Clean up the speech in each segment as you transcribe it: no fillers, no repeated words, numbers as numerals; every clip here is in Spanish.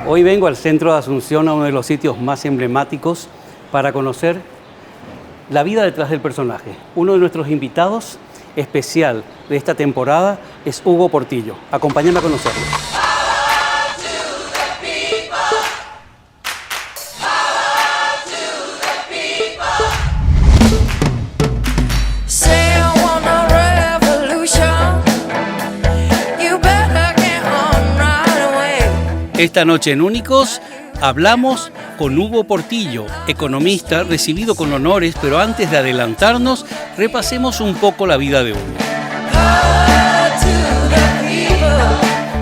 Hoy vengo al centro de Asunción, a uno de los sitios más emblemáticos, para conocer la vida detrás del personaje. Uno de nuestros invitados especial de esta temporada es Hugo Portillo. Acompáñenme a conocerlo. Esta noche en Únicos hablamos con Hugo Portillo, economista recibido con honores, pero antes de adelantarnos, repasemos un poco la vida de Hugo.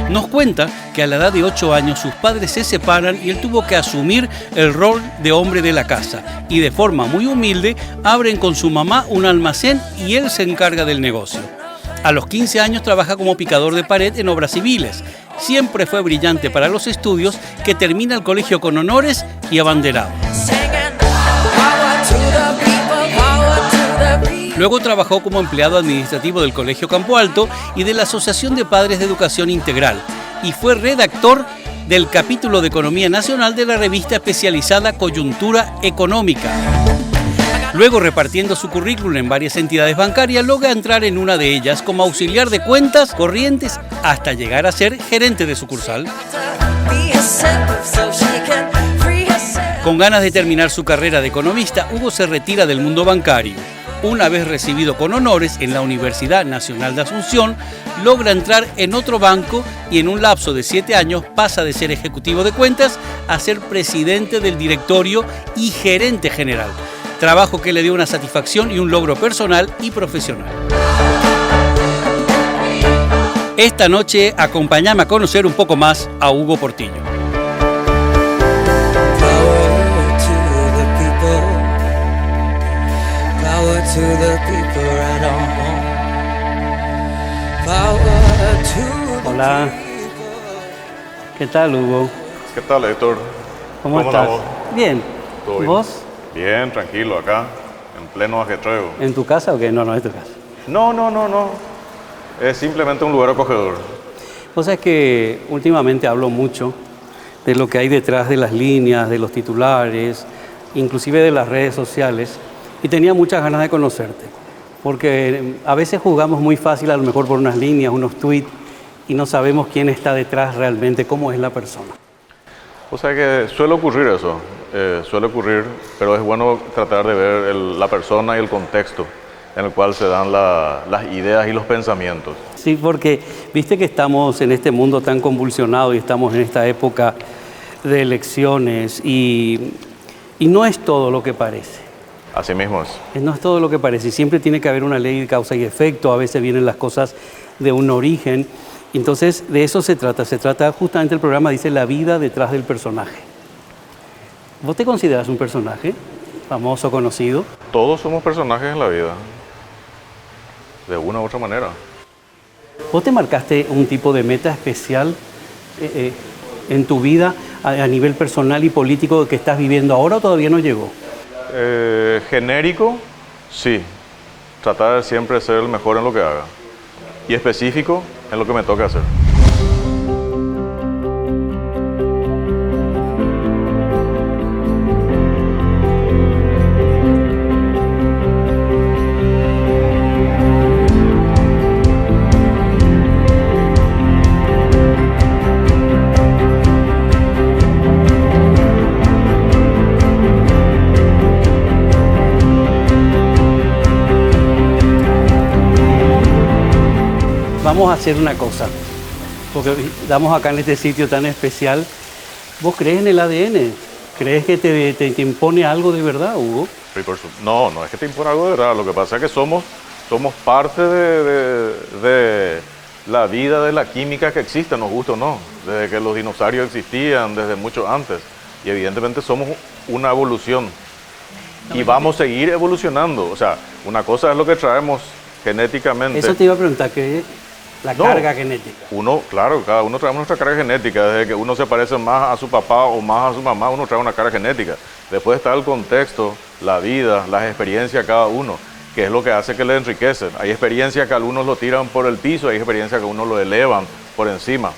Nos cuenta que a la edad de 8 años sus padres se separan y él tuvo que asumir el rol de hombre de la casa y de forma muy humilde abren con su mamá un almacén y él se encarga del negocio. A los 15 años trabaja como picador de pared en obras civiles. Siempre fue brillante para los estudios, que termina el colegio con honores y abanderado. Luego trabajó como empleado administrativo del Colegio Campo Alto y de la Asociación de Padres de Educación Integral y fue redactor del capítulo de Economía Nacional de la revista especializada Coyuntura Económica. Luego, repartiendo su currículum en varias entidades bancarias, logra entrar en una de ellas como auxiliar de cuentas corrientes hasta llegar a ser gerente de sucursal. Con ganas de terminar su carrera de economista, Hugo se retira del mundo bancario. Una vez recibido con honores en la Universidad Nacional de Asunción, logra entrar en otro banco y en un lapso de 7 años pasa de ser ejecutivo de cuentas a ser presidente del directorio y gerente general. Trabajo que le dio una satisfacción y un logro personal y profesional. Esta noche acompáñame a conocer un poco más a Hugo Portillo. Hola. ¿Qué tal, Hugo? ¿Qué tal, Héctor? ¿Cómo estás? Bien. ¿Todo bien? ¿Vos? Bien, tranquilo, acá, en pleno ajetreo. ¿En tu casa o qué? No, no es tu casa. No. Es simplemente un lugar acogedor. Vos sabés que últimamente hablo mucho de lo que hay detrás de las líneas, de los titulares, inclusive de las redes sociales, y tenía muchas ganas de conocerte, porque a veces jugamos muy fácil a lo mejor por unas líneas, unos tweets, y no sabemos quién está detrás realmente, cómo es la persona. O sea que suele ocurrir eso, pero es bueno tratar de ver la persona y el contexto en el cual se dan las ideas y los pensamientos. Sí, porque viste que estamos en este mundo tan convulsionado y estamos en esta época de elecciones y no es todo lo que parece. Así mismo es. No es todo lo que parece, siempre tiene que haber una ley de causa y efecto, a veces vienen las cosas de un origen. Entonces, de eso se trata justamente el programa, dice la vida detrás del personaje. ¿Vos te consideras un personaje famoso, conocido? Todos somos personajes en la vida, de una u otra manera. ¿Vos te marcaste un tipo de meta especial en tu vida a nivel personal y político que estás viviendo ahora o todavía no llegó? Genérico, sí. Tratar de siempre ser el mejor en lo que haga. Y específico en lo que me toca hacer. Vamos a hacer una cosa, porque estamos acá en este sitio tan especial. ¿Vos crees en el ADN? ¿Crees que te impone algo de verdad, Hugo? No es que te impone algo de verdad. Lo que pasa es que somos parte de la vida, de la química que existe, nos gusta o no. Desde que los dinosaurios existían, desde mucho antes. Y evidentemente somos una evolución. Y vamos a seguir evolucionando. O sea, una cosa es lo que traemos genéticamente. Eso te iba a preguntar, ¿qué es la carga genética? Claro, cada uno trae nuestra carga genética. Desde que uno se parece más a su papá o más a su mamá, uno trae una carga genética. Después está el contexto, la vida, las experiencias de cada uno, que es lo que hace que le enriquecen. Hay experiencias que algunos lo tiran por el piso, hay experiencias que uno lo elevan por encima.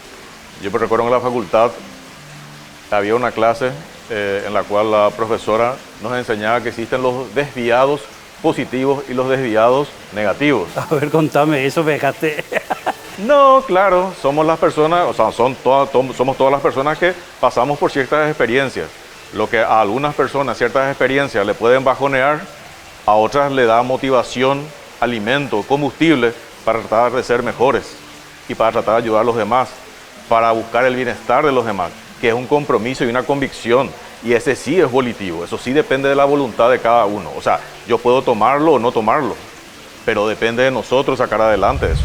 Yo me recuerdo en la facultad, había una clase en la cual la profesora nos enseñaba que existen los desviados positivos y los desviados negativos. A ver, contame eso, fíjate. No, claro, somos las personas, o sea, somos todas las personas que pasamos por ciertas experiencias. Lo que a algunas personas ciertas experiencias le pueden bajonear, a otras le da motivación, alimento, combustible para tratar de ser mejores y para tratar de ayudar a los demás, para buscar el bienestar de los demás, que es un compromiso y una convicción, y ese sí es volitivo, eso sí depende de la voluntad de cada uno. O sea, yo puedo tomarlo o no tomarlo, pero depende de nosotros sacar adelante eso.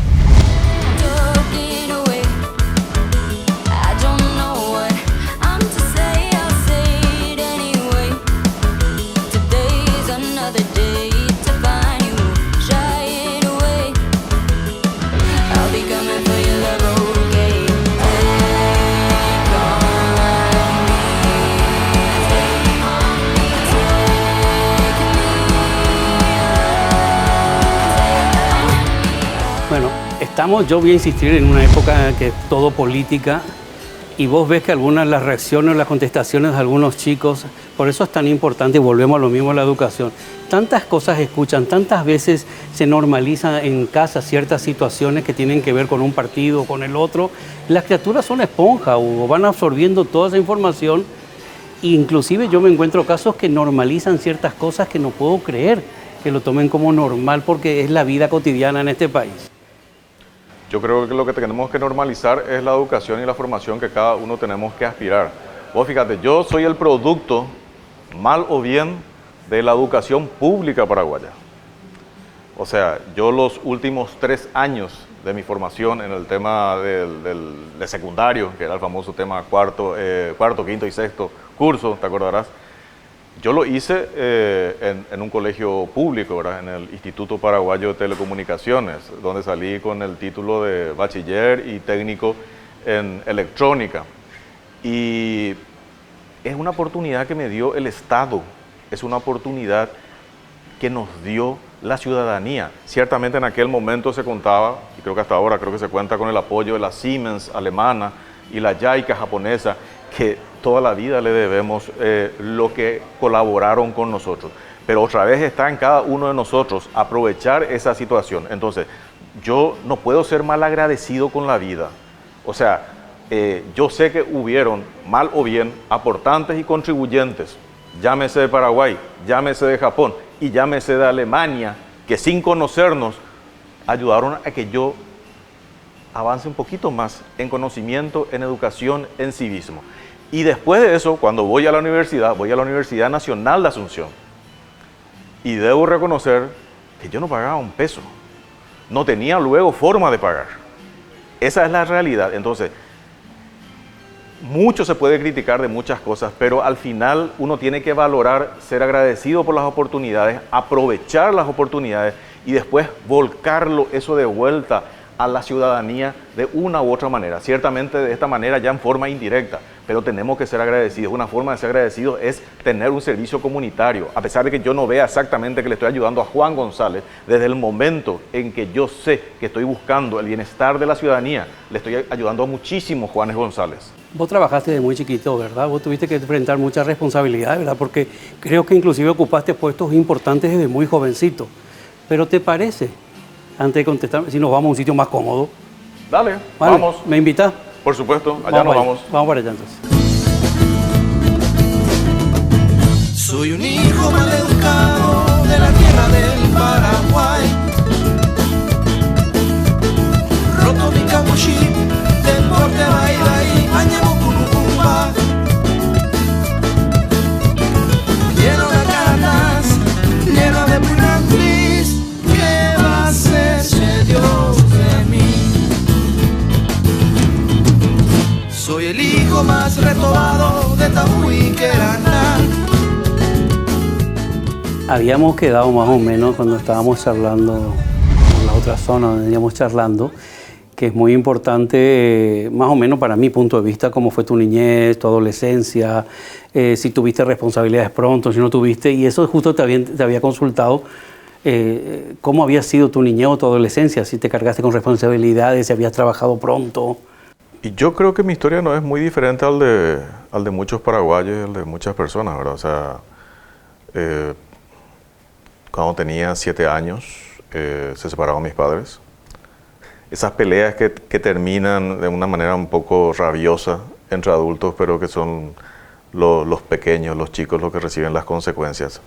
Yo voy a insistir en una época que es todo política y vos ves que algunas de las reacciones o las contestaciones de algunos chicos, por eso es tan importante, y volvemos a lo mismo a la educación, tantas cosas escuchan, tantas veces se normalizan en casa ciertas situaciones que tienen que ver con un partido o con el otro. Las criaturas son esponja, Hugo, van absorbiendo toda esa información, e inclusive yo me encuentro casos que normalizan ciertas cosas que no puedo creer que lo tomen como normal porque es la vida cotidiana en este país. Yo creo que lo que tenemos que normalizar es la educación y la formación que cada uno tenemos que aspirar. Vos fíjate, yo soy el producto, mal o bien, de la educación pública paraguaya. O sea, yo los últimos 3 años de mi formación en el tema de secundario, que era el famoso tema cuarto, quinto y sexto curso, ¿te acordarás? Yo lo hice en un colegio público, ¿verdad? En el Instituto Paraguayo de Telecomunicaciones, donde salí con el título de bachiller y técnico en electrónica. Y es una oportunidad que me dio el Estado, es una oportunidad que nos dio la ciudadanía. Ciertamente en aquel momento se contaba, y creo que hasta ahora creo que se cuenta con el apoyo de la Siemens alemana y la JICA japonesa, que toda la vida le debemos lo que colaboraron con nosotros. Pero otra vez está en cada uno de nosotros aprovechar esa situación. Entonces, yo no puedo ser mal agradecido con la vida. O sea, yo sé que hubieron, mal o bien, aportantes y contribuyentes, llámese de Paraguay, llámese de Japón y llámese de Alemania, que sin conocernos ayudaron a que yo avance un poquito más en conocimiento, en educación, en civismo. Y después de eso, cuando voy a la Universidad Nacional de Asunción, y debo reconocer que yo no pagaba un peso, no tenía luego forma de pagar. Esa es la realidad. Entonces, mucho se puede criticar de muchas cosas, pero al final uno tiene que valorar, ser agradecido por las oportunidades, aprovechar las oportunidades y después volcarlo eso de vuelta a la ciudadanía de una u otra manera. Ciertamente de esta manera ya en forma indirecta, pero tenemos que ser agradecidos. Una forma de ser agradecidos es tener un servicio comunitario. A pesar de que yo no vea exactamente que le estoy ayudando a Juan González, desde el momento en que yo sé que estoy buscando el bienestar de la ciudadanía, le estoy ayudando a muchísimos Juanes González. Vos trabajaste de muy chiquito, ¿verdad? Vos tuviste que enfrentar muchas responsabilidades, ¿verdad? Porque creo que inclusive ocupaste puestos importantes desde muy jovencito. ¿Pero te parece, antes de contestar, si nos vamos a un sitio más cómodo? Dale, vale, vamos. ¿Me invitas? Por supuesto, allá nos vamos. Vamos para allá entonces. Soy un hijo mal educado de la tierra del Paraguay. Roto mi capuchí, del porte baila y bañamos con un cumba. Lleno de caras, lleno de brillantes, ¿qué va a hacerse Dios de mí? Soy el hijo más retobado de Tamuy que Araná. Habíamos quedado más o menos cuando estábamos charlando en la otra zona donde veníamos charlando, que es muy importante, más o menos para mi punto de vista, cómo fue tu niñez, tu adolescencia, si tuviste responsabilidades pronto, si no tuviste, y eso justo te había consultado, cómo había sido tu niñez o tu adolescencia, si te cargaste con responsabilidades, si habías trabajado pronto. Y yo creo que mi historia no es muy diferente al de muchos paraguayos y al de muchas personas, ¿verdad? O sea, cuando tenía 7 años, se separaron mis padres. Esas peleas que terminan de una manera un poco rabiosa entre adultos, pero que son los pequeños, los chicos, los que reciben las consecuencias.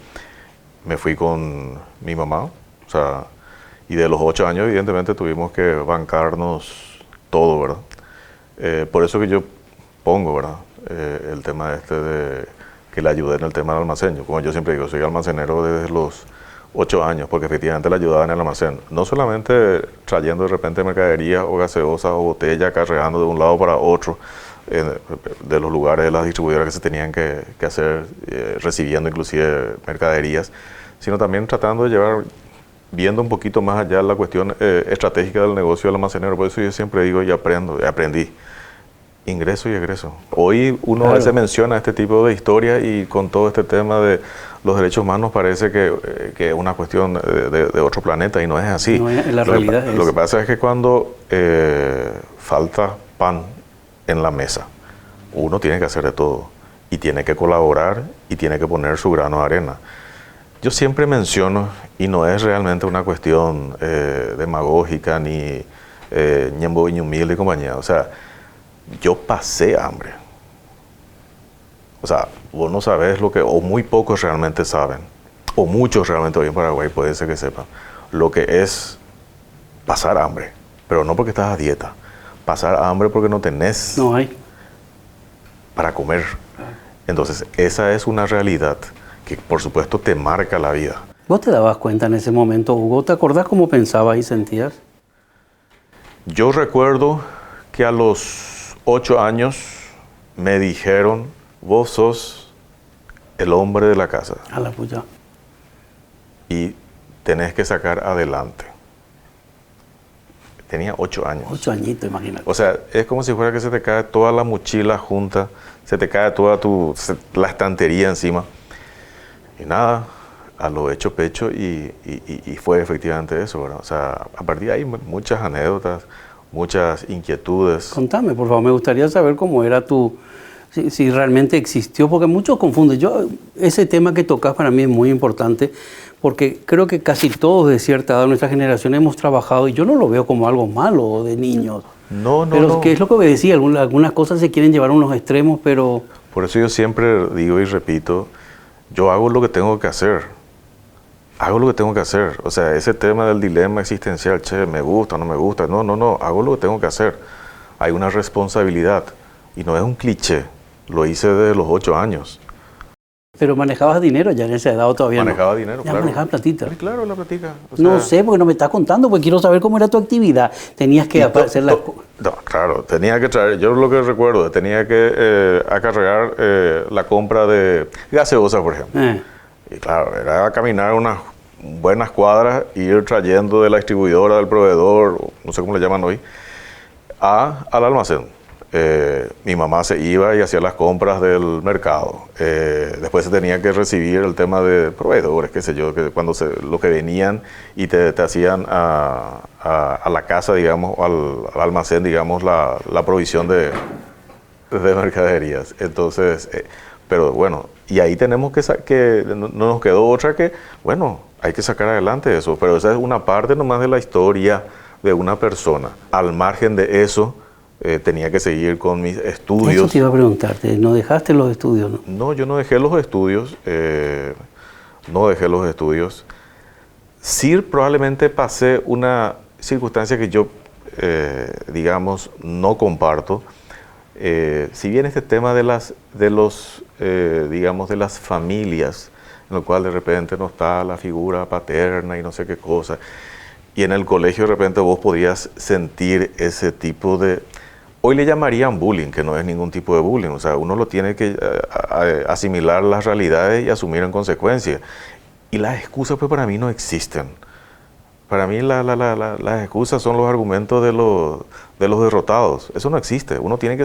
Me fui con mi mamá, o sea, y de los 8 años evidentemente tuvimos que bancarnos todo, ¿verdad? Por eso que yo pongo, ¿verdad? El tema de que le ayudé en el tema del almacén. Como yo siempre digo, soy almacenero desde los 8 años, porque efectivamente le ayudaba en el almacén. No solamente trayendo de repente mercadería o gaseosa o botella, cargando de un lado para otro, de los lugares de las distribuidoras que se tenían que hacer, recibiendo inclusive mercaderías, sino también tratando de llevar, viendo un poquito más allá la cuestión estratégica del negocio del almacenero. Por eso yo siempre digo y aprendí. Ingreso y egreso. Hoy uno a veces menciona este tipo de historias y con todo este tema de los derechos humanos parece que es una cuestión de otro planeta y no es así. No es, la realidad es. Lo que pasa es que cuando falta pan en la mesa, uno tiene que hacer de todo y tiene que colaborar y tiene que poner su grano de arena. Yo siempre menciono, y no es realmente una cuestión demagógica ni ñembo y humilde y compañía, o sea, yo pasé hambre. O sea, vos no sabés lo que, o muy pocos realmente saben, o muchos realmente hoy en Paraguay puede ser que sepan, lo que es pasar hambre, pero no porque estás a dieta, pasar hambre porque no tenés para comer. Entonces, esa es una realidad que por supuesto te marca la vida. ¿Vos te dabas cuenta en ese momento, Hugo? ¿Te acordás cómo pensabas y sentías? Yo recuerdo que a los 8 años me dijeron, vos sos el hombre de la casa. A la puya. Y tenés que sacar adelante. Tenía 8 años. 8 añitos, imagínate. O sea, es como si fuera que se te cae toda la mochila junta, se te cae toda la estantería encima. Y nada, a lo hecho pecho y fue efectivamente eso, ¿verdad? O sea, a partir de ahí muchas anécdotas, muchas inquietudes. Contame, por favor, me gustaría saber cómo era si realmente existió, porque muchos confunden. Ese tema que tocas para mí es muy importante, porque creo que casi todos de cierta edad de nuestra generación hemos trabajado, y yo no lo veo como algo malo de niños. Pero que es lo que decía, algunas cosas se quieren llevar a unos extremos, pero... Por eso yo siempre digo y repito, yo hago lo que tengo que hacer. Hago lo que tengo que hacer. O sea, ese tema del dilema existencial, che, me gusta, no me gusta. No, hago lo que tengo que hacer. Hay una responsabilidad. Y no es un cliché. Lo hice desde los 8 años. Pero manejabas dinero ya en esa edad o todavía manejaba dinero, ya claro. Manejabas platita. Sí, claro, la platica. O sea, no sé, porque no me estás contando, porque quiero saber cómo era tu actividad. Tenías que hacer las... No, claro, tenía que traer, yo lo que recuerdo, tenía que acarrear la compra de gaseosa, por ejemplo. Y claro, era caminar unas buenas cuadras, ir trayendo de la distribuidora, del proveedor, no sé cómo le llaman hoy, al almacén. Mi mamá se iba y hacía las compras del mercado. Después se tenía que recibir el tema de proveedores, qué sé yo, que los que venían y te hacían a la casa, digamos, al almacén, digamos, la provisión de mercaderías. Entonces, pero bueno, y ahí tenemos que no nos quedó otra que, bueno, hay que sacar adelante eso, pero esa es una parte nomás de la historia de una persona. Al margen de eso, tenía que seguir con mis estudios. Eso te iba a preguntarte, ¿no dejaste los estudios? No, yo no dejé los estudios, Sí, probablemente pasé una circunstancia que yo, digamos, no comparto. Si bien este tema de las familias, en el cual de repente no está la figura paterna y no sé qué cosa, y en el colegio de repente vos podías sentir ese tipo de... Hoy le llamarían bullying, que no es ningún tipo de bullying, o sea, uno lo tiene que asimilar las realidades y asumir en consecuencia. Y las excusas pues para mí no existen. Para mí las excusas son los argumentos de los derrotados. Eso no existe. Uno tiene que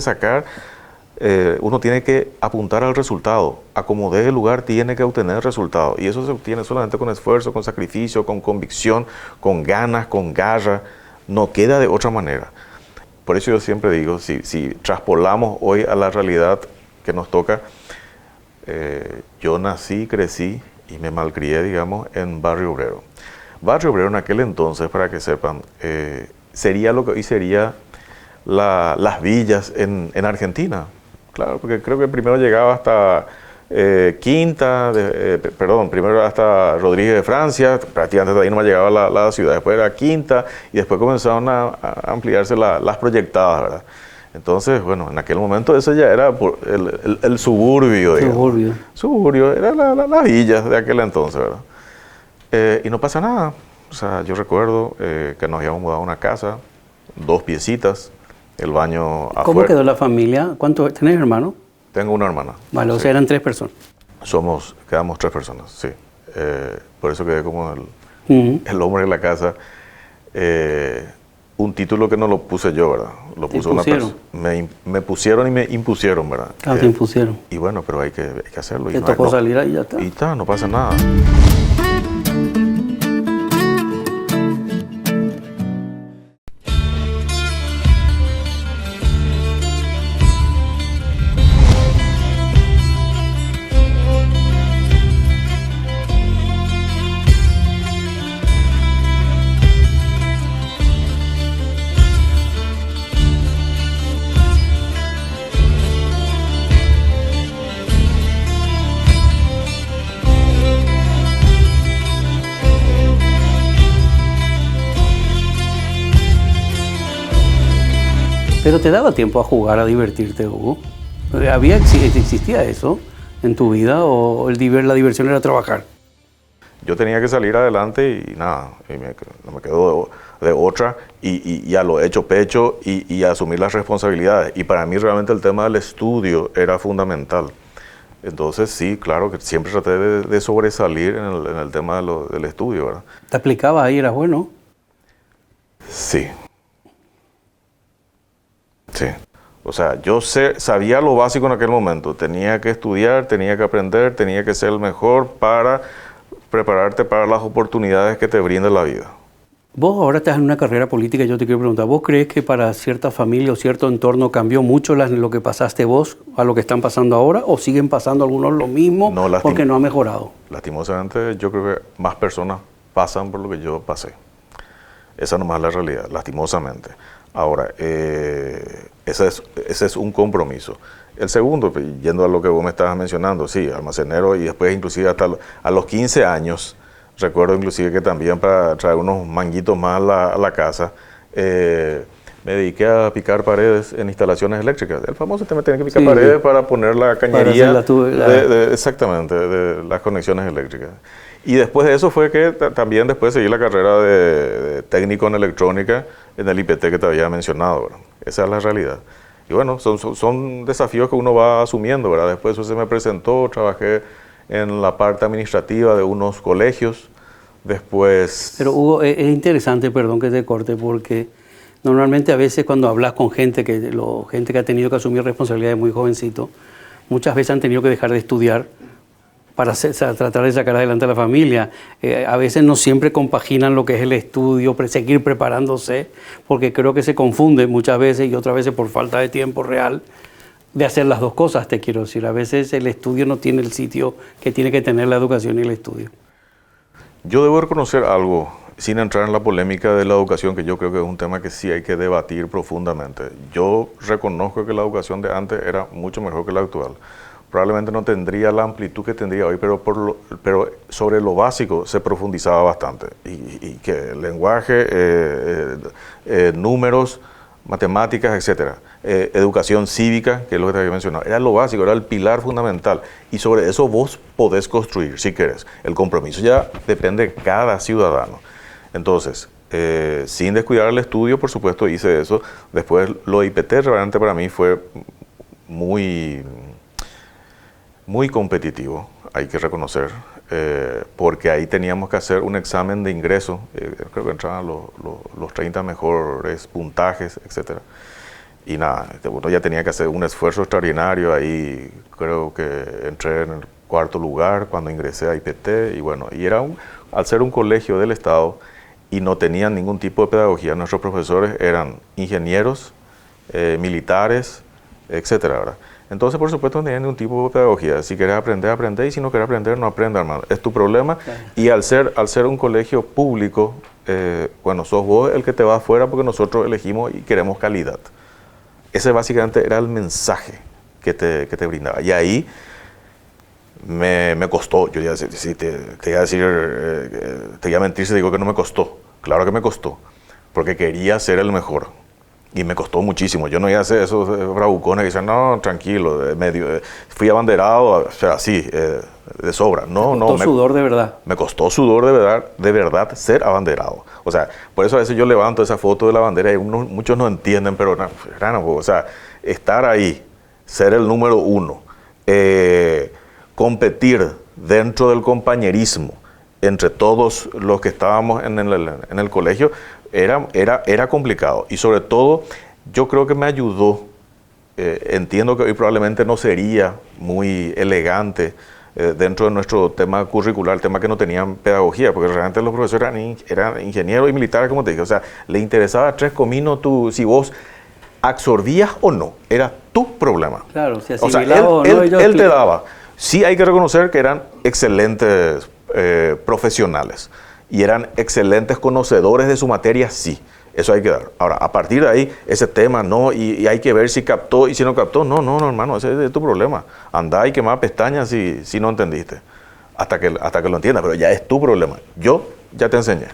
uno tiene que apuntar al resultado. A como dé el lugar tiene que obtener resultado. Y eso se obtiene solamente con esfuerzo, con sacrificio, con convicción, con ganas, con garra. No queda de otra manera. por eso yo siempre digo, si traspolamos hoy a la realidad que nos toca, yo nací, crecí y me malcrié, digamos, en Barrio Obrero. Barrio Obrero en aquel entonces, para que sepan, sería lo que hoy sería las villas en Argentina. Claro, porque creo que primero llegaba hasta Quinta, primero hasta Rodríguez de Francia, prácticamente de ahí no llegaba la ciudad, después era Quinta y después comenzaron a ampliarse las proyectadas, ¿verdad? Entonces, bueno, en aquel momento ese ya era el suburbio, digamos. Suburbio, era las villas de aquel entonces, ¿verdad? Y no pasa nada. O sea, yo recuerdo que nos habíamos mudado a una casa, 2 piecitas, el baño afuera. ¿Cómo quedó la familia? ¿Cuántos tenés hermanos? Tengo una hermana. Vale, o sea, eran 3 personas. Quedamos 3 personas, sí. Por eso quedé como el hombre de la casa. Un título que no lo puse yo, ¿verdad? Lo puso una persona. Me pusieron y me impusieron, ¿verdad? Ah, te impusieron. Y bueno, pero hay que hacerlo. Te tocó salir ahí y ya está. Y está, no pasa nada. Pero te daba tiempo a jugar, a divertirte, Hugo. ¿Existía eso en tu vida o la diversión era trabajar? Yo tenía que salir adelante y nada, no me quedó de otra y a lo hecho pecho y asumir las responsabilidades. Y para mí realmente el tema del estudio era fundamental. Entonces sí, claro que siempre traté de sobresalir en el tema del estudio, ¿verdad? ¿Te aplicabas ahí? ¿Eras bueno? Sí. Sí. O sea, yo sabía lo básico en aquel momento. Tenía que estudiar, tenía que aprender, tenía que ser el mejor para prepararte para las oportunidades que te brinda la vida. Vos ahora estás en una carrera política y yo te quiero preguntar, ¿vos crees que para cierta familia o cierto entorno cambió mucho lo que pasaste vos a lo que están pasando ahora o siguen pasando algunos lo mismo porque no ha mejorado? Lastimosamente yo creo que más personas pasan por lo que yo pasé. Esa nomás es la realidad, lastimosamente. Ahora, ese es un compromiso. El segundo, yendo a lo que vos me estabas mencionando, sí, almacenero y después inclusive hasta a los 15 años, recuerdo inclusive que también para traer unos manguitos más a la casa, me dediqué a picar paredes en instalaciones eléctricas. El famoso tema de tener que picar paredes para poner la cañería, exactamente, de las conexiones eléctricas. Y después de eso fue que también después seguí la carrera de técnico en electrónica en el IPT que te había mencionado, ¿verdad? Esa es la realidad. Y bueno, son desafíos que uno va asumiendo, ¿verdad? Después eso se me presentó, trabajé en la parte administrativa de unos colegios, después... Pero Hugo, es interesante, perdón que te corte, porque normalmente a veces cuando hablas con gente que ha tenido que asumir responsabilidades muy jovencito, muchas veces han tenido que dejar de estudiar para tratar de sacar adelante a la familia. A veces no siempre compaginan lo que es el estudio, seguir preparándose, porque creo que se confunde muchas veces y otras veces por falta de tiempo real de hacer las dos cosas, te quiero decir. A veces el estudio no tiene el sitio que tiene que tener la educación y el estudio. Yo debo reconocer algo, sin entrar en la polémica de la educación, que yo creo que es un tema que sí hay que debatir profundamente. Yo reconozco que la educación de antes era mucho mejor que la actual. Probablemente no tendría la amplitud que tendría hoy, pero sobre lo básico se profundizaba bastante. Y que el lenguaje, números, matemáticas, etcétera, educación cívica, que es lo que te había mencionado, era lo básico, era el pilar fundamental. Y sobre eso vos podés construir, si querés. El compromiso ya depende de cada ciudadano. Entonces, sin descuidar el estudio, por supuesto, hice eso. Después, lo IPT realmente para mí fue muy competitivo, hay que reconocer, porque ahí teníamos que hacer un examen de ingreso, creo que entraban los 30 mejores puntajes, etc. Y nada, uno ya tenía que hacer un esfuerzo extraordinario, ahí creo que entré en el 4º lugar cuando ingresé a IPT, y bueno, y era al ser un colegio del Estado y no tenían ningún tipo de pedagogía, nuestros profesores eran ingenieros militares, etcétera, ¿verdad? Entonces, por supuesto, tiene un tipo de pedagogía. Si quieres aprender, aprende, y si no quieres aprender, no aprenda, hermano. Es tu problema. Claro. Y al ser un colegio público, bueno, sos vos el que te va afuera porque nosotros elegimos y queremos calidad. Ese básicamente era el mensaje que te brindaba. Y ahí me costó. Yo ya, si te iba a decir, te iba a mentir si digo que no me costó. Claro que me costó, porque quería ser el mejor. Y me costó muchísimo. Yo no iba a hacer esos bravucones que dicen, no, tranquilo, fui abanderado, o sea, así, de sobra. No, me costó sudor de verdad. Me costó sudor de verdad ser abanderado. O sea, por eso a veces yo levanto esa foto de la bandera y muchos no entienden, pero o sea, estar ahí, ser el número uno, competir dentro del compañerismo entre todos los que estábamos en el colegio, era complicado. Y sobre todo, yo creo que me ayudó. Entiendo que hoy probablemente no sería muy elegante dentro de nuestro tema curricular, el tema que no tenían pedagogía, porque realmente los profesores eran ingenieros y militares, como te dije. O sea, le interesaba tres cominos si vos absorbías o no. Era tu problema. Claro, si o sea, él te daba. Sí hay que reconocer que eran excelentes profesionales. Y eran excelentes conocedores de su materia, sí. Eso hay que dar. Ahora, a partir de ahí, ese tema, no, y hay que ver si captó y si no captó. No, hermano, ese es tu problema. Andá y quemá pestañas si no entendiste. Hasta que lo entiendas, pero ya es tu problema. Yo ya te enseñé.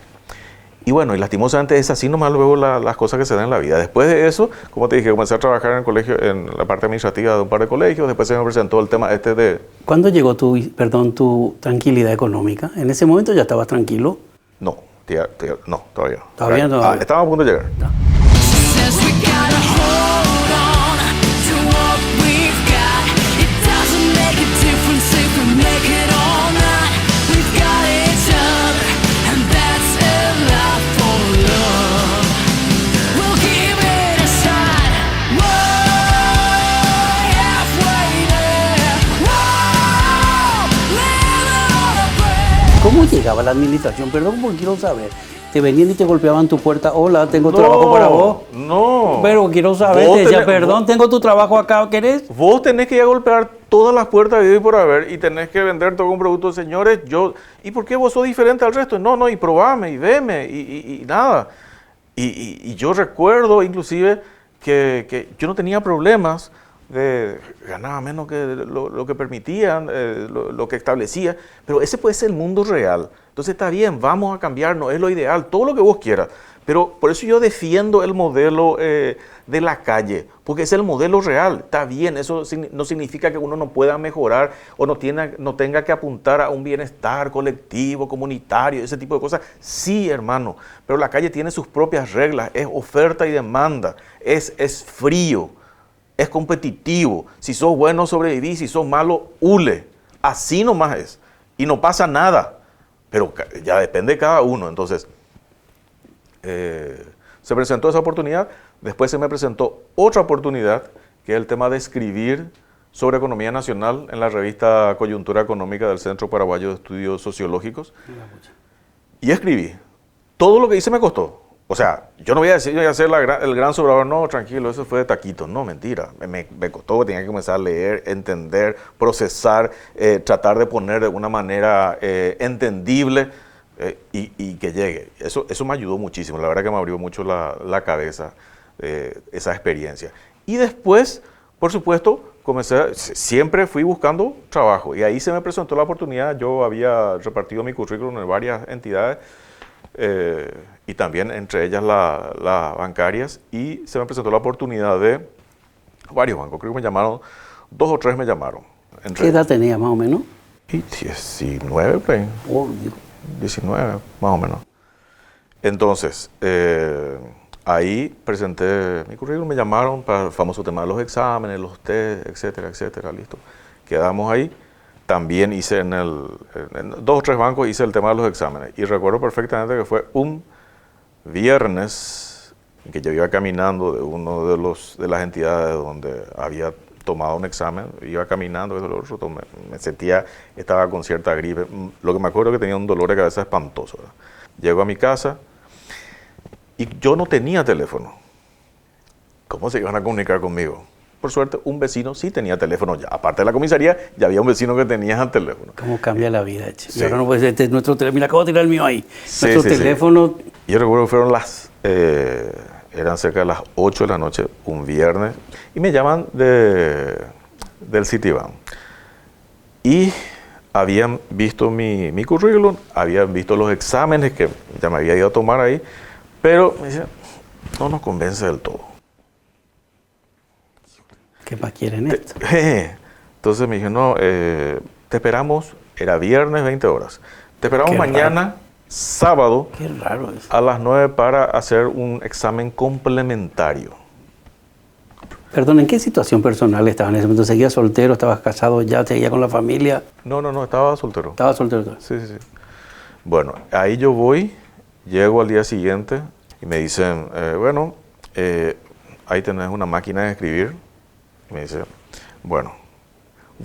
Y bueno, y lastimosamente es así nomás luego las cosas que se dan en la vida. Después de eso, como te dije, comencé a trabajar en el colegio, en la parte administrativa de un par de colegios. Después se me presentó el tema de... ¿Cuándo llegó tu tranquilidad económica? ¿En ese momento ya estabas tranquilo? No, no, todavía. ¿Todavía no? Estábamos a punto de llegar. No. ¿Cómo llegaba la administración? Perdón, porque quiero saber. Te venían y te golpeaban tu puerta. Hola, tengo trabajo para vos. No. Pero quiero saber, te decía, perdón, tengo tu trabajo acá, ¿querés? Vos tenés que ir a golpear todas las puertas de hoy por haber y tenés que vender todo un producto. Señores, ¿y por qué vos sos diferente al resto? No, y probame, y veme, y nada. Y yo recuerdo, inclusive, que yo no tenía problemas. Ganaba menos que lo que permitían, lo que establecía, pero ese puede ser el mundo real. Entonces está bien, vamos a cambiarnos, es lo ideal, todo lo que vos quieras, pero por eso yo defiendo el modelo de la calle, porque es el modelo real. Está bien, eso no significa que uno no pueda mejorar o no tenga que apuntar a un bienestar colectivo, comunitario, ese tipo de cosas. Sí, hermano, pero la calle tiene sus propias reglas, es oferta y demanda, es frío. Es competitivo. Si sos bueno, sobrevivís. Si sos malo, hule. Así nomás es. Y no pasa nada. Pero ya depende de cada uno. Entonces, se presentó esa oportunidad. Después se me presentó otra oportunidad, que es el tema de escribir sobre economía nacional en la revista Coyuntura Económica del Centro Paraguayo de Estudios Sociológicos. Y escribí. Todo lo que hice me costó. O sea, yo no voy a decir, yo voy a hacer el gran sobrador, no, tranquilo, eso fue de taquito. No, mentira, me costó, tenía que comenzar a leer, entender, procesar, tratar de poner de una manera entendible y que llegue. Eso me ayudó muchísimo, la verdad que me abrió mucho la cabeza esa experiencia. Y después, por supuesto, siempre fui buscando trabajo y ahí se me presentó la oportunidad. Yo había repartido mi currículum en varias entidades, y también entre ellas las bancarias, y se me presentó la oportunidad de varios bancos. Creo que me llamaron, 2 o 3 me llamaron. ¿Qué edad tenía más o menos? 19, pues. 19, más o menos. Entonces, ahí presenté mi currículum, me llamaron para el famoso tema de los exámenes, los test, etcétera, etcétera, listo. Quedamos ahí. También hice en 2 o 3 bancos hice el tema de los exámenes. Y recuerdo perfectamente que fue un viernes en que yo iba caminando de uno de las entidades donde había tomado un examen. Iba caminando, me sentía, estaba con cierta gripe. Lo que me acuerdo es que tenía un dolor de cabeza espantoso, ¿verdad? Llego a mi casa y yo no tenía teléfono. ¿cómo se iban a comunicar conmigo? Por suerte, un vecino sí tenía teléfono ya. Aparte de la comisaría, ya había un vecino que tenía teléfono. ¿Cómo cambia la vida, che? Sí. Y ahora no puede ser nuestro teléfono. Mira, acabo de tirar el mío ahí. Sí, Nuestro sí, teléfono. Sí. Yo recuerdo que fueron eran cerca de las 8 de la noche, un viernes, y me llaman del Citibank. Y habían visto mi currículum, habían visto los exámenes que ya me había ido a tomar ahí, pero me decían, no nos convence del todo. ¿Qué más quieren esto? Entonces me dijeron, no, te esperamos, era viernes 20 horas, te esperamos Qué mañana, raro. sábado, Qué raro eso. a las 9 para hacer un examen complementario. Perdón, ¿en qué situación personal estabas en ese momento? ¿Seguías soltero? ¿Estabas casado ya? ¿Seguías con la familia? No, estaba soltero. ¿Estabas soltero? Sí. Bueno, ahí yo voy, llego al día siguiente y me dicen, ahí tenés una máquina de escribir. Y me dice, bueno,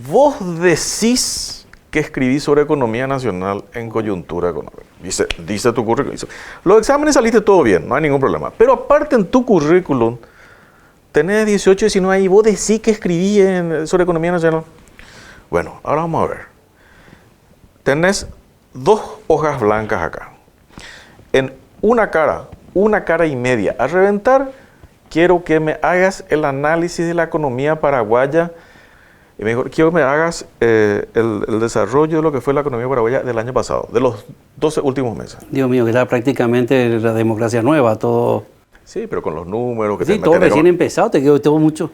vos decís que escribí sobre economía nacional en coyuntura económica. Dice tu currículum. Dice, los exámenes saliste todo bien, no hay ningún problema. Pero aparte en tu currículum, tenés 18, 19 y vos decís que escribí sobre economía nacional. Bueno, ahora vamos a ver. Tenés 2 hojas blancas acá. En una cara y media a reventar, quiero que me hagas el análisis de la economía paraguaya. Y me dijo, quiero que me hagas el desarrollo de lo que fue la economía paraguaya del año pasado, de los 12 últimos meses. Dios mío, que era prácticamente la democracia nueva, todo. Sí, pero con los números que Sí, todo recién empezado, te quedó todo mucho,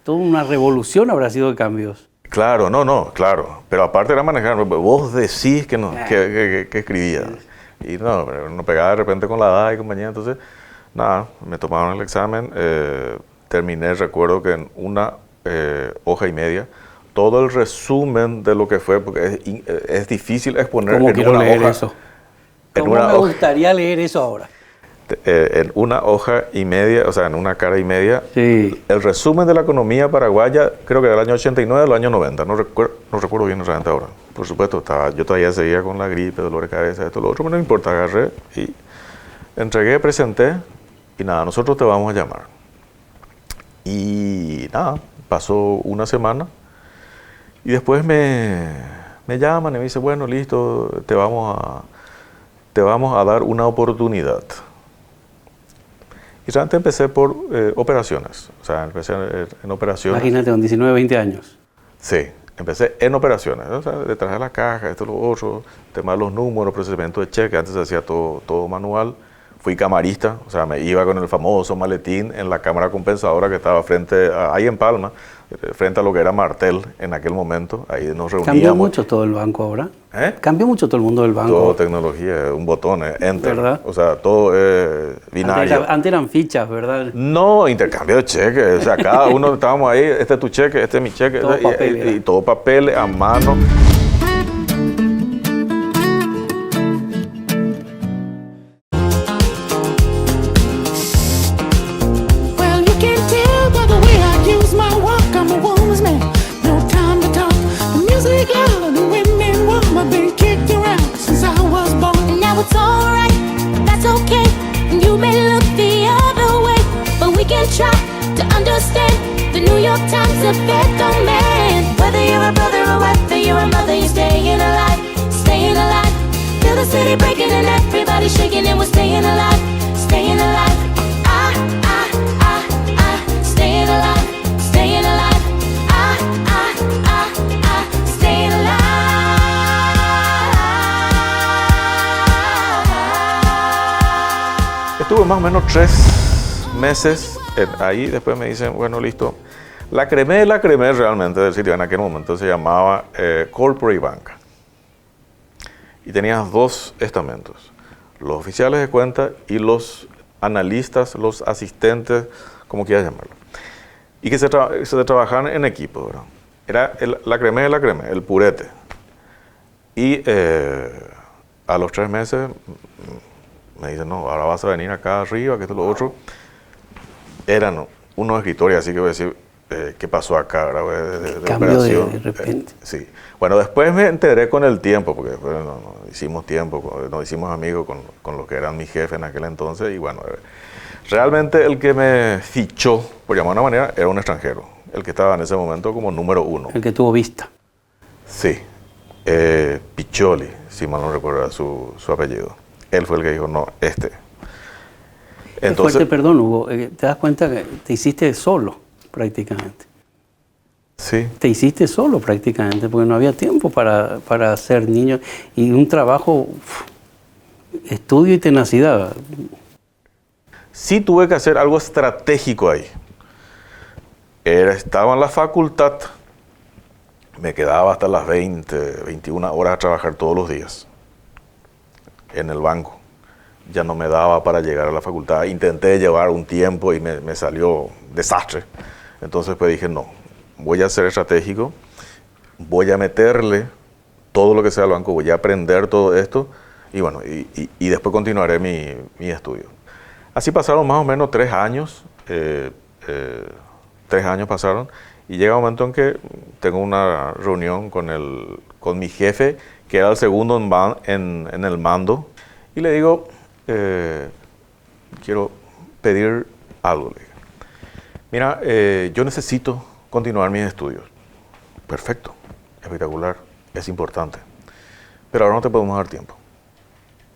toda una revolución habrá sido de cambios. Claro, claro. Pero aparte era manejar, vos decís que no, que escribía. Y no, pegaba de repente con la edad y compañía, entonces, nada, me tomaron el examen, terminé, recuerdo que en una hoja y media, todo el resumen de lo que fue, porque es difícil exponer ¿Cómo en quiero una leer hoja. eso? En ¿Cómo una me hoja, gustaría leer eso ahora? en una hoja y media, o sea, en una cara y media, Sí. el resumen de la economía paraguaya, creo que del año 89 al año 90, no recuerdo bien realmente ahora. Por supuesto, yo todavía seguía con la gripe, dolores de cabeza, esto, lo otro, pero no importa, agarré y entregué, presenté, y nada, nosotros te vamos a llamar. Y nada, pasó una semana, y después me llaman y me dicen, bueno, listo, te vamos a dar una oportunidad. Y realmente empecé por operaciones, o sea, empecé en operaciones. Imagínate, con 19, 20 años. Sí, empecé en operaciones, o sea, detrás de la caja, esto, lo otro, tema de los números, procesamiento de cheque, antes se hacía todo manual. Fui camarista, o sea, me iba con el famoso maletín en la cámara compensadora que estaba ahí en Palma, frente a lo que era Martel en aquel momento, ahí nos reuníamos. Cambió mucho todo el banco ahora. Cambió mucho todo el mundo del banco. Todo tecnología, un botón, enter, ¿verdad? O sea, todo binario. Antes eran fichas, ¿verdad? No, intercambio de cheques, o sea, cada uno estábamos ahí, este es tu cheque, este es mi cheque, Todo papel, y todo papel a mano. Well, you can tell by the way I use my walk, I'm a woman's man. No time to talk. The music loud and the women warm. I've been kicked around since I was born. And now it's alright, that's okay. And you may look the other way, but we can try to understand the New York Times effect on man. Whether you're a brother or whether you're a mother, you're staying alive, staying alive. Feel the city breaking and everybody shaking, and we're staying alive, staying alive. Staying alive, staying alive. Staying alive. Estuve más o menos 3 meses ahí, después me dicen, bueno, listo. La cremé realmente del sitio, en aquel momento se llamaba Corporate Bank. Y tenías 2 estamentos, los oficiales de cuenta y los analistas, los asistentes, como quieras llamarlo. Y que se trabajaban en equipo, ¿verdad? Era la cremé, el purete. Y a los 3 meses me dicen, no, ahora vas a venir acá arriba, que esto es lo otro. Eran unos escritores, así que voy a decir, ¿qué pasó acá? ¿Verdad? De Cambio operación. de repente. Sí. Bueno, después me enteré con el tiempo, porque bueno, hicimos tiempo, nos hicimos amigos con los que eran mis jefes en aquel entonces, y bueno, realmente el que me fichó, por llamar de una manera, era un extranjero, el que estaba en ese momento como número 1. El que tuvo vista. Sí, Piccioli, si mal no recuerdo su apellido. Él fue el que dijo, no, este. Qué fuerte, perdón, Hugo, te das cuenta que te hiciste solo, prácticamente. Sí. Te hiciste solo, prácticamente, porque no había tiempo para ser niño. Y un trabajo, estudio y tenacidad. Sí tuve que hacer algo estratégico ahí. Estaba en la facultad, me quedaba hasta las 20, 21 horas a trabajar todos los días en el banco. Ya no me daba para llegar a la facultad. Intenté llevar un tiempo y me salió desastre. Entonces pues dije, no, voy a ser estratégico, voy a meterle todo lo que sea al banco, voy a aprender todo esto y bueno, y después continuaré mi estudio. Así pasaron más o menos 3 años, 3 años pasaron, y llega un momento en que tengo una reunión con mi jefe, que era el segundo en el mando, y le digo, quiero pedir algo. Le digo, mira, yo necesito continuar mis estudios. Perfecto, espectacular, es importante, pero ahora no te podemos dar tiempo.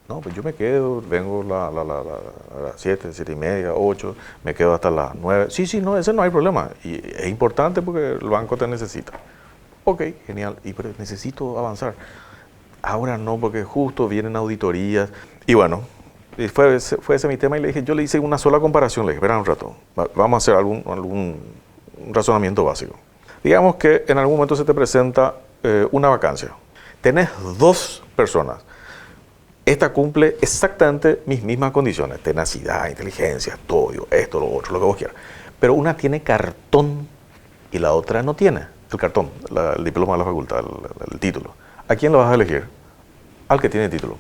No, pues yo me quedo, vengo a las 7, 7 y media, 8, me quedo hasta las 9. Sí, no, ese no hay problema. Y es importante porque el banco te necesita. Ok, genial, pero necesito avanzar. Ahora no, porque justo vienen auditorías. Y bueno, fue ese mi tema y yo le hice una sola comparación. Le dije, espera un rato, vamos a hacer algún razonamiento básico. Digamos que en algún momento se te presenta una vacancia. Tenés 2 personas. Esta cumple exactamente mis mismas condiciones, tenacidad, inteligencia, estudio, esto, lo otro, lo que vos quieras. Pero una tiene cartón y la otra no tiene el cartón, el diploma de la facultad, el título. ¿A quién lo vas a elegir? Al que tiene título.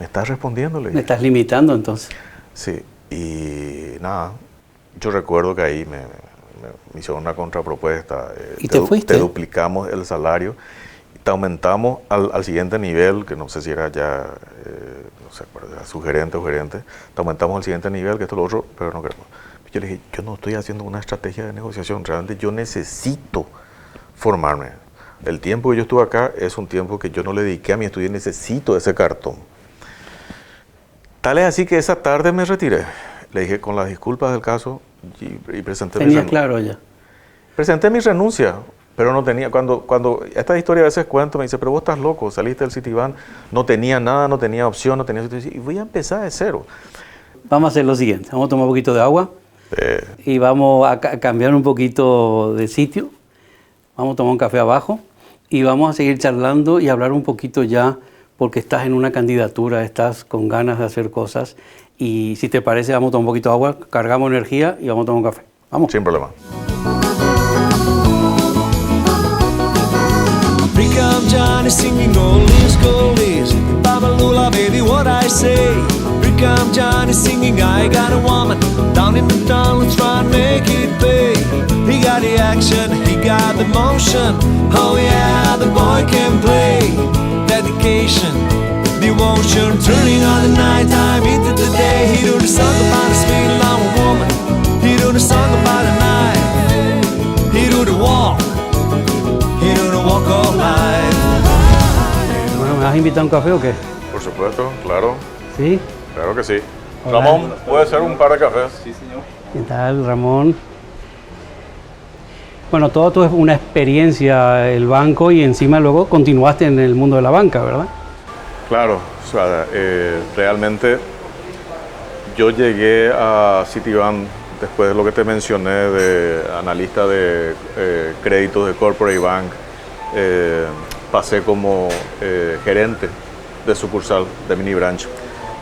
¿Me estás respondiendo? Me estás limitando entonces. Sí, y nada, yo recuerdo que ahí me hicieron una contrapropuesta. ¿Y te fuiste? Te duplicamos el salario. Te aumentamos al siguiente nivel, que no sé si era ya, no sé, era sugerente o gerente, te aumentamos al siguiente nivel, que esto lo otro, pero no queremos. Yo le dije, yo no estoy haciendo una estrategia de negociación, realmente yo necesito formarme. El tiempo que yo estuve acá es un tiempo que yo no le dediqué a mi estudio y necesito ese cartón. Tal es así que esa tarde me retiré. Le dije, con las disculpas del caso, y presenté mi renuncia. Claro ya. Presenté mi renuncia. Pero no tenía, cuando esta historia a veces cuento, me dice, pero vos estás loco, saliste del Citibank, no tenía nada, no tenía opción, no tenía... Y voy a empezar de cero. Vamos a hacer lo siguiente, vamos a tomar un poquito de agua y vamos a cambiar un poquito de sitio, vamos a tomar un café abajo y vamos a seguir charlando y hablar un poquito ya, porque estás en una candidatura, estás con ganas de hacer cosas y si te parece vamos a tomar un poquito de agua, cargamos energía y vamos a tomar un café. Vamos. Sin problema. Here come Johnny singing oldies, goldies. Babalula, baby, what I say. Here come Johnny singing, I got a woman down in the town, let's try and make it pay. He got the action, he got the motion. Oh yeah, the boy can play. Dedication, devotion, turning on the nighttime into the day. He do the song about a sweet long woman. He do the song about a night. He do the walk. Bueno, ¿me vas a invitar a un café o qué? Por supuesto, claro. ¿Sí? Claro que sí. Hola. Ramón, ¿puede ser un par de cafés? Sí, señor. ¿Qué tal, Ramón? Bueno, todo es una experiencia el banco y encima luego continuaste en el mundo de la banca, ¿verdad? Claro, o sea, realmente yo llegué a Citibank después de lo que te mencioné de analista de créditos de Corporate Bank. Pasé como gerente de sucursal de mini branch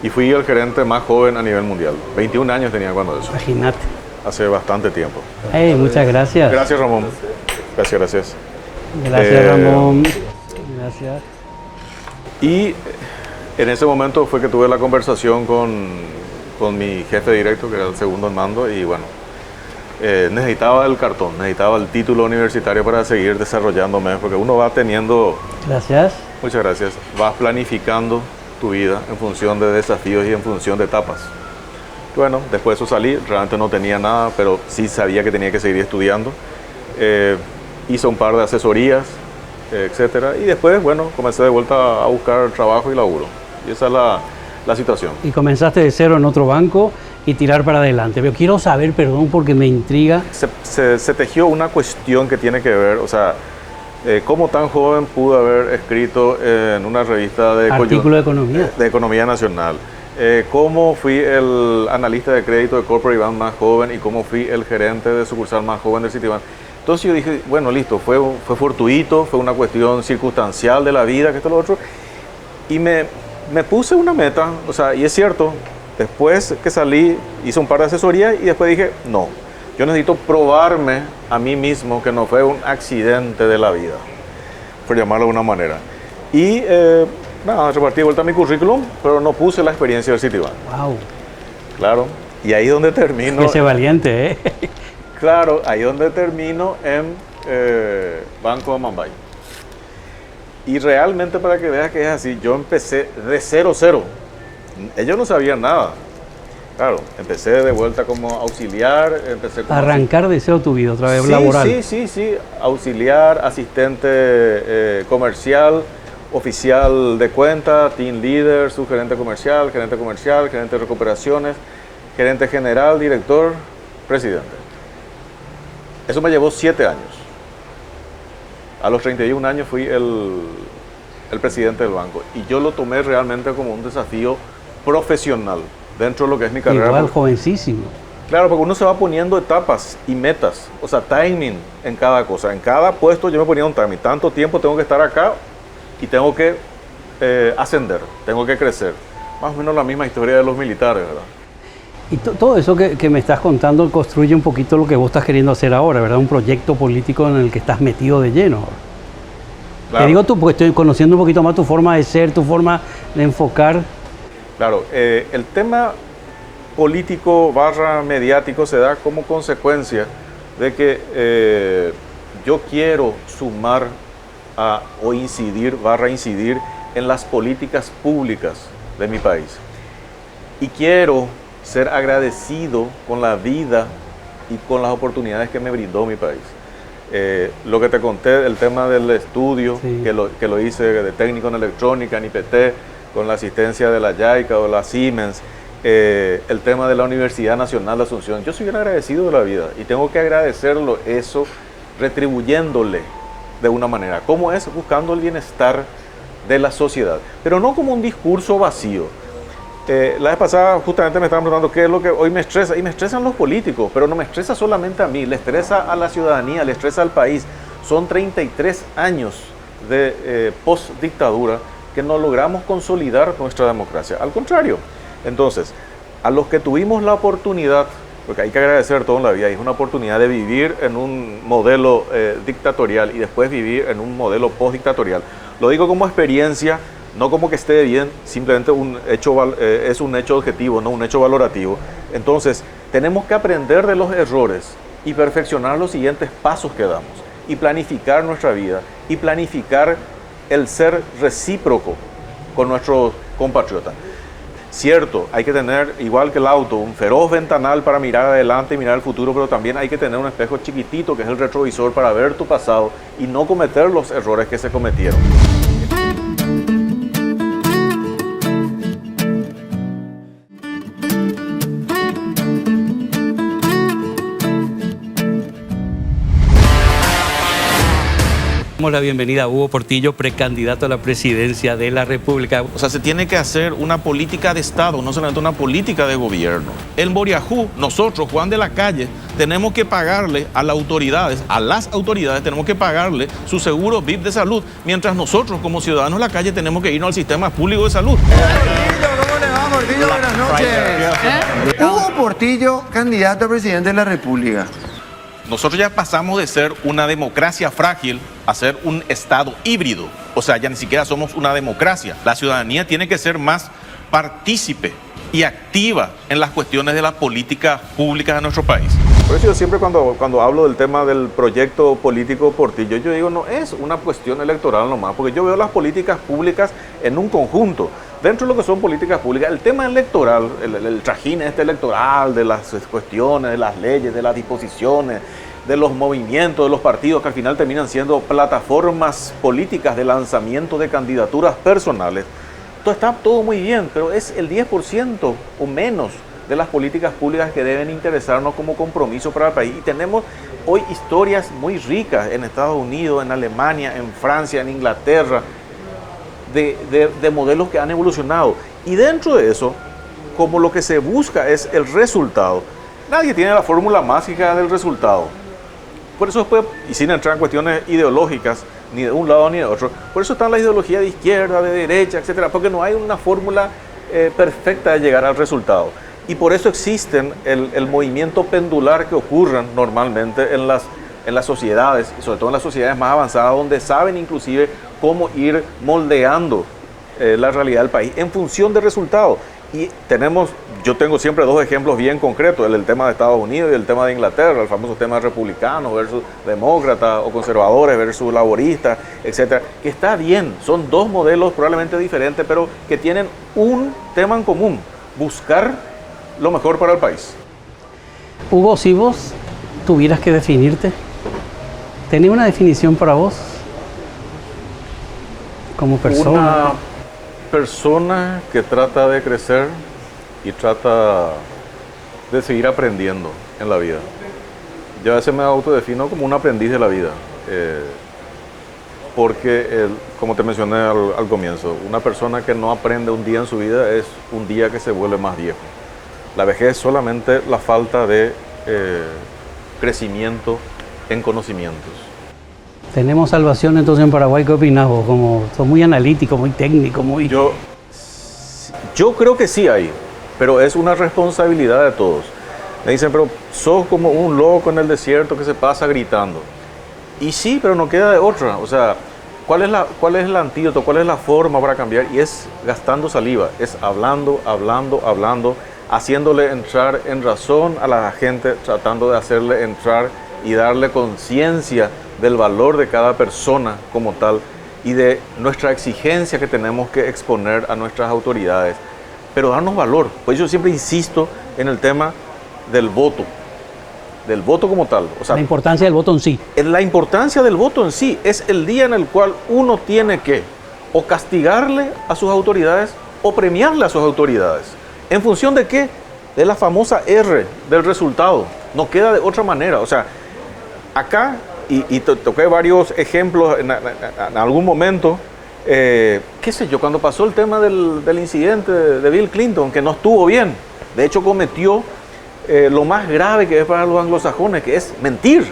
y fui el gerente más joven a nivel mundial. 21 años tenía cuando eso. Imagínate. Hace bastante tiempo. Hey, muchas gracias. Gracias, Ramón. Gracias. Gracias, Ramón. Gracias. Y en ese momento fue que tuve la conversación con mi jefe directo, que era el segundo en mando, y bueno, necesitaba el cartón, necesitaba el título universitario para seguir desarrollándome, porque uno va teniendo... Gracias. Muchas gracias. Vas planificando tu vida en función de desafíos y en función de etapas. Bueno, después de eso salí, realmente no tenía nada, pero sí sabía que tenía que seguir estudiando. Hice un par de asesorías, etcétera, y después, bueno, comencé de vuelta a buscar trabajo y laburo. Y esa es la situación. Y comenzaste de cero en otro banco y tirar para adelante. Pero quiero saber, perdón, porque me intriga. Se tejió una cuestión que tiene que ver, o sea, cómo tan joven pude haber escrito en una revista de artículo de economía. De Economía Nacional. Cómo fui el analista de crédito de Corporate Bank más joven y cómo fui el gerente de sucursal más joven del Citibank. Entonces yo dije, bueno, listo, fue fortuito, fue una cuestión circunstancial de la vida, que esto, lo otro. Y me puse una meta, o sea, y es cierto, después que salí, hice un par de asesorías y después dije, no, yo necesito probarme a mí mismo que no fue un accidente de la vida, por llamarlo de una manera. Y nada, repartí de vuelta mi currículum, pero no puse la experiencia del Citibank. Wow. Claro, y ahí es donde termino. Ese valiente, ¿eh? Claro, ahí es donde termino en Banco de Mambay. Y realmente, para que veas que es así, yo empecé de 0-0. Ellos no sabían nada. Claro, empecé de vuelta como auxiliar, empecé como... Arrancar de cero tu vida, otra vez sí, laboral. Sí. Auxiliar, asistente comercial, oficial de cuenta, team leader, subgerente comercial, gerente de recuperaciones, gerente general, director, presidente. Eso me llevó 7 años. A los 31 años fui el presidente del banco y yo lo tomé realmente como un desafío profesional dentro de lo que es mi carrera. Igual jovencísimo. Claro, porque uno se va poniendo etapas y metas, o sea, timing en cada cosa. En cada puesto yo me ponía un timing. Tanto tiempo tengo que estar acá y tengo que ascender, tengo que crecer. Más o menos la misma historia de los militares, ¿verdad? Y todo eso que me estás contando construye un poquito lo que vos estás queriendo hacer ahora, ¿verdad? Un proyecto político en el que estás metido de lleno. Claro. Te digo tú, porque estoy conociendo un poquito más tu forma de ser, tu forma de enfocar. Claro, el tema político / mediático se da como consecuencia de que yo quiero sumar o incidir / incidir en las políticas públicas de mi país. Y quiero ser agradecido con la vida y con las oportunidades que me brindó mi país. Lo que te conté, el tema del estudio, sí, que lo hice de técnico en electrónica, en IPT, con la asistencia de la JICA o la Siemens, el tema de la Universidad Nacional de Asunción. Yo soy bien agradecido de la vida y tengo que agradecerlo eso retribuyéndole de una manera. ¿Cómo es? Buscando el bienestar de la sociedad, pero no como un discurso vacío. La vez pasada justamente me estaban preguntando qué es lo que hoy me estresa, y me estresan los políticos, pero no me estresa solamente a mí, le estresa a la ciudadanía, le estresa al país. Son 33 años de post-dictadura que no logramos consolidar nuestra democracia. Al contrario, entonces, a los que tuvimos la oportunidad, porque hay que agradecer todo en la vida, es una oportunidad de vivir en un modelo dictatorial y después vivir en un modelo post-dictatorial. Lo digo como experiencia, no como que esté bien, simplemente es un hecho objetivo, no un hecho valorativo. Entonces, tenemos que aprender de los errores y perfeccionar los siguientes pasos que damos, y planificar nuestra vida, y planificar el ser recíproco con nuestros compatriotas. Cierto, hay que tener, igual que el auto, un feroz ventanal para mirar adelante y mirar el futuro, pero también hay que tener un espejo chiquitito que es el retrovisor para ver tu pasado y no cometer los errores que se cometieron. Damos la bienvenida a Hugo Portillo, precandidato a la presidencia de la República. O sea, se tiene que hacer una política de Estado, no solamente una política de gobierno. En Boriajú, nosotros, Juan de la Calle, tenemos que pagarle a las autoridades, tenemos que pagarle su seguro VIP de salud, mientras nosotros, como ciudadanos de la calle, tenemos que irnos al sistema público de salud. ¿Cómo le va, Portillo? Buenas noches. Hugo Portillo, candidato a presidente de la República. Nosotros ya pasamos de ser una democracia frágil a ser un Estado híbrido. O sea, ya ni siquiera somos una democracia. La ciudadanía tiene que ser más partícipe y activa en las cuestiones de las políticas públicas de nuestro país. Por eso yo siempre cuando hablo del tema del proyecto político Portillo, yo digo, no es una cuestión electoral nomás, porque yo veo las políticas públicas en un conjunto. Dentro de lo que son políticas públicas, el tema electoral, el trajín electoral, de las cuestiones, de las leyes, de las disposiciones, de los movimientos, de los partidos, que al final terminan siendo plataformas políticas de lanzamiento de candidaturas personales, está todo muy bien, pero es el 10% o menos de las políticas públicas que deben interesarnos como compromiso para el país. Y tenemos hoy historias muy ricas en Estados Unidos, en Alemania, en Francia, en Inglaterra, de modelos que han evolucionado. Y dentro de eso, como lo que se busca es el resultado, nadie tiene la fórmula mágica del resultado. Por eso después, y sin entrar en cuestiones ideológicas, ni de un lado ni de otro, por eso están las ideologías de izquierda, de derecha, etcétera, porque no hay una fórmula perfecta de llegar al resultado. Y por eso existen el movimiento pendular que ocurre normalmente en las sociedades, y sobre todo en las sociedades más avanzadas, donde saben inclusive cómo ir moldeando la realidad del país en función del resultado. Y yo tengo siempre dos ejemplos bien concretos, el tema de Estados Unidos y el tema de Inglaterra, el famoso tema de republicanos versus demócratas o conservadores versus laboristas, etcétera, que está bien, son dos modelos probablemente diferentes, pero que tienen un tema en común: buscar lo mejor para el país. Hugo, si vos tuvieras que definirte, ¿tenés una definición para vos como persona? Una persona que trata de crecer y trata de seguir aprendiendo en la vida. Yo a veces me autodefino como un aprendiz de la vida, porque, como te mencioné al comienzo, una persona que no aprende un día en su vida es un día que se vuelve más viejo. La vejez es solamente la falta de crecimiento en conocimientos. ¿Tenemos salvación entonces en Paraguay? ¿Qué opinás vos? Como sos muy analítico, muy técnico, muy... Yo creo que sí hay, pero es una responsabilidad de todos. Me dicen, pero sos como un loco en el desierto que se pasa gritando. Y sí, pero no queda de otra. O sea, ¿cuál es el antídoto? ¿Cuál es la forma para cambiar? Y es gastando saliva, es hablando, haciéndole entrar en razón a la gente, tratando de hacerle entrar y darle conciencia del valor de cada persona como tal y de nuestra exigencia que tenemos que exponer a nuestras autoridades, pero darnos valor. Pues yo siempre insisto en el tema del voto como tal. O sea, la importancia del voto en sí. La importancia del voto en sí es el día en el cual uno tiene que o castigarle a sus autoridades o premiarle a sus autoridades. ¿En función de qué? De la famosa R del resultado. No queda de otra manera. O sea, acá, y toqué varios ejemplos en algún momento, qué sé yo, cuando pasó el tema del incidente de Bill Clinton, que no estuvo bien. De hecho, cometió lo más grave que es para los anglosajones, que es mentir.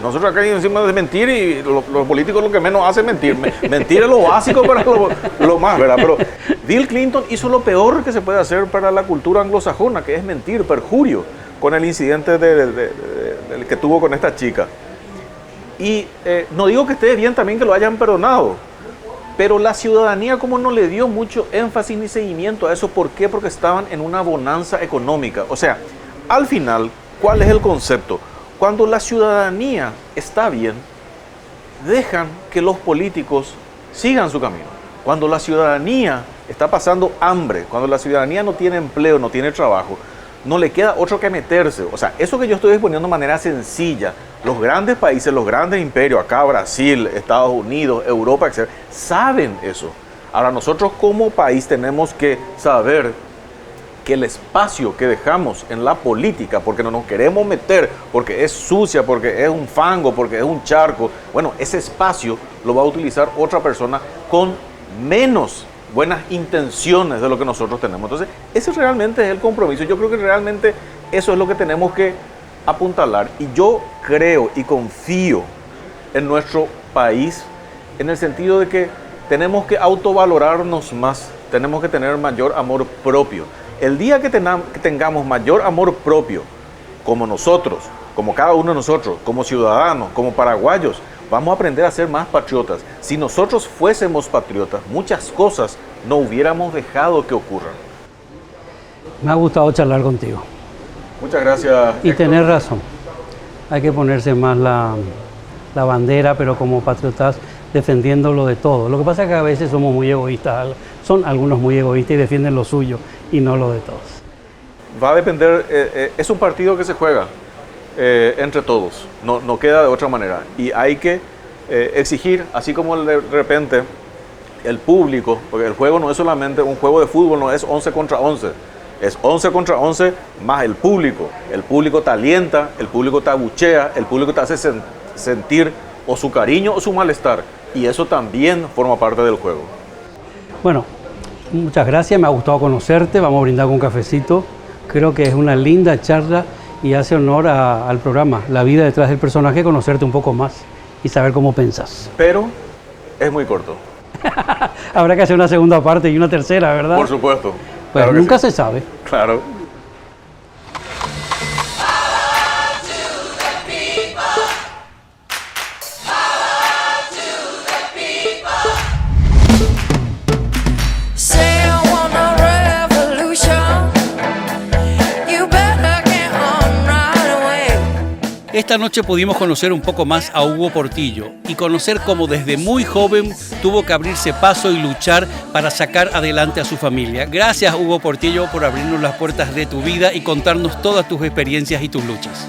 Nosotros acá encima de mentir, y los políticos lo que menos hacen es mentir. Mentir es lo básico para lo más, ¿verdad? Pero Bill Clinton hizo lo peor que se puede hacer para la cultura anglosajona, que es mentir, perjurio, con el incidente del que tuvo con esta chica. Y no digo que esté bien también que lo hayan perdonado, pero la ciudadanía como no le dio mucho énfasis ni seguimiento a eso. ¿Por qué? Porque estaban en una bonanza económica. O sea, al final, ¿cuál es el concepto? Cuando la ciudadanía está bien, dejan que los políticos sigan su camino. Cuando la ciudadanía está pasando hambre, cuando la ciudadanía no tiene empleo, no tiene trabajo, no le queda otro que meterse. O sea, eso que yo estoy exponiendo de manera sencilla, los grandes países, los grandes imperios, acá Brasil, Estados Unidos, Europa, etc., saben eso. Ahora nosotros como país tenemos que saber que el espacio que dejamos en la política, porque no nos queremos meter, porque es sucia, porque es un fango, porque es un charco, bueno, ese espacio lo va a utilizar otra persona con menos buenas intenciones de lo que nosotros tenemos. Entonces, ese realmente es el compromiso. Yo creo que realmente eso es lo que tenemos que apuntalar. Y yo creo y confío en nuestro país en el sentido de que tenemos que autovalorarnos más, tenemos que tener mayor amor propio. El día que tengamos mayor amor propio, como nosotros, como cada uno de nosotros, como ciudadanos, como paraguayos, vamos a aprender a ser más patriotas. Si nosotros fuésemos patriotas, muchas cosas no hubiéramos dejado que ocurran. Me ha gustado charlar contigo. Muchas gracias. Y Héctor. tenés razón. Hay que ponerse más la bandera, pero como patriotas defendiéndolo de todo. Lo que pasa es que a veces somos muy egoístas. Son algunos muy egoístas y defienden lo suyo y no lo de todos. Va a depender, es un partido que se juega entre todos, no queda de otra manera. Y hay que exigir, así como de repente el público, porque el juego no es solamente un juego de fútbol, no es 11 contra 11, es 11 contra 11 más el público. El público te alienta, el público te abuchea, el público te hace sentir o su cariño o su malestar. Y eso también forma parte del juego. Bueno, muchas gracias, me ha gustado conocerte, vamos a brindar con un cafecito. Creo que es una linda charla y hace honor al programa, la vida detrás del personaje, conocerte un poco más y saber cómo pensás. Pero es muy corto. Habrá que hacer una segunda parte y una tercera, ¿verdad? Por supuesto. Pues Claro que nunca sí. se sabe. Claro. Say I want a revolution. You better get on right away. Esta noche pudimos conocer un poco más a Hugo Portillo y conocer cómo desde muy joven tuvo que abrirse paso y luchar para sacar adelante a su familia. Gracias, Hugo Portillo, por abrirnos las puertas de tu vida y contarnos todas tus experiencias y tus luchas.